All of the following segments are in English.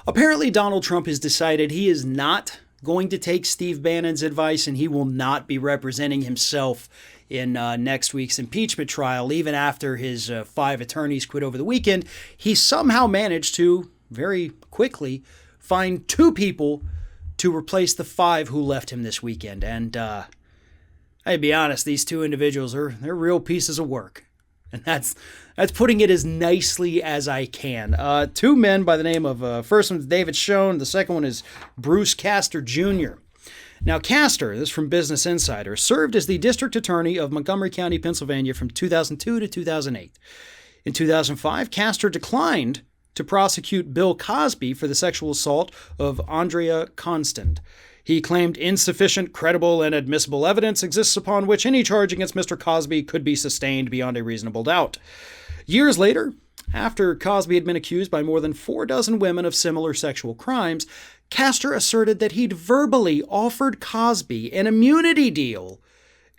Apparently, Donald Trump has decided he is not going to take Steve Bannon's advice, and he will not be representing himself in next week's impeachment trial. Even after his 5 attorneys quit over the weekend, he somehow managed to very quickly find 2 people to replace the 5 who left him this weekend. And I'd be honest, these 2 individuals they're real pieces of work. And that's putting it as nicely as I can. 2 men by the name of, first one's David Schoen, the second one is Bruce Castor Jr. Now, Castor, this is from Business Insider, served as the district attorney of Montgomery County, Pennsylvania from 2002 to 2008. In 2005, Castor declined to prosecute Bill Cosby for the sexual assault of Andrea Constand. He claimed insufficient, credible, and admissible evidence exists upon which any charge against Mr. Cosby could be sustained beyond a reasonable doubt. Years later, after Cosby had been accused by more than 4 dozen women of similar sexual crimes, Castor asserted that he'd verbally offered Cosby an immunity deal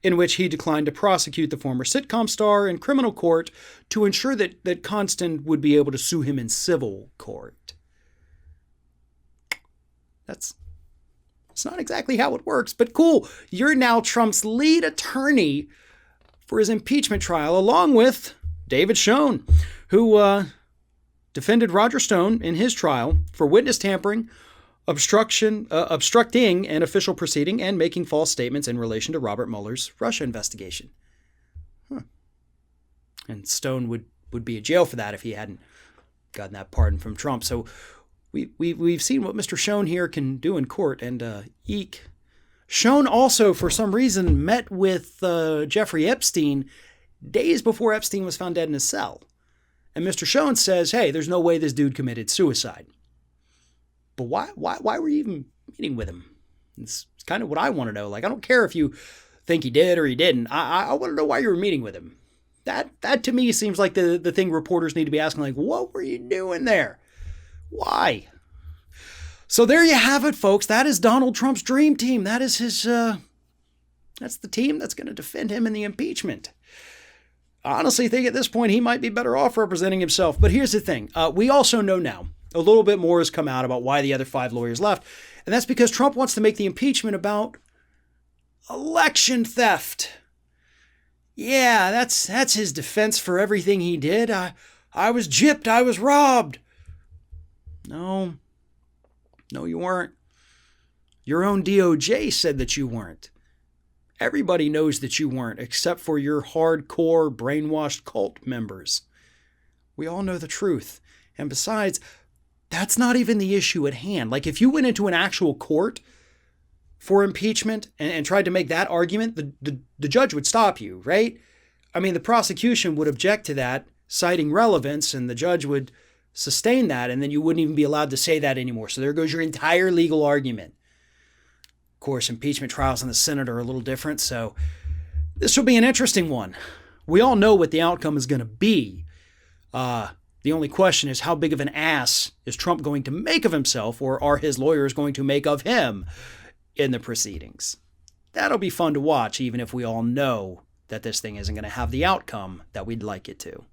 in which he declined to prosecute the former sitcom star in criminal court to ensure that Constand would be able to sue him in civil court. It's not exactly how it works, but cool. You're now Trump's lead attorney for his impeachment trial, along with David Schoen, who defended Roger Stone in his trial for witness tampering, obstructing an official proceeding, and making false statements in relation to Robert Mueller's Russia investigation. And Stone would be in jail for that if he hadn't gotten that pardon from Trump. So we've seen what Mr. Schoen here can do in court, and eek. Schoen also, for some reason, met with Jeffrey Epstein days before Epstein was found dead in his cell. And Mr. Schoen says, hey, there's no way this dude committed suicide. But why were you even meeting with him? It's kind of what I want to know. Like, I don't care if you think he did or he didn't. I want to know why you were meeting with him. That to me seems like the thing reporters need to be asking, like, what were you doing there? Why? So there you have it, folks. That is Donald Trump's dream team. That is his, that's the team that's going to defend him in the impeachment. I honestly think at this point he might be better off representing himself. But here's the thing. We also know now a little bit more has come out about why the other 5 lawyers left. And that's because Trump wants to make the impeachment about election theft. Yeah, that's his defense for everything he did. I was gypped. I was robbed. No, you weren't. Your own DOJ said that you weren't. Everybody knows that you weren't, except for your hardcore, brainwashed cult members. We all know the truth. And besides, that's not even the issue at hand. Like, if you went into an actual court for impeachment and tried to make that argument, the judge would stop you, right? I mean, the prosecution would object to that, citing relevance, and the judge would sustain that, and then you wouldn't even be allowed to say that anymore. So there goes your entire legal argument. Of course, impeachment trials in the Senate are a little different, so this will be an interesting one. We all know what the outcome is going to be. The only question is, how big of an ass is Trump going to make of himself, or are his lawyers going to make of him in the proceedings? That'll be fun to watch, even if we all know that this thing isn't going to have the outcome that we'd like it to.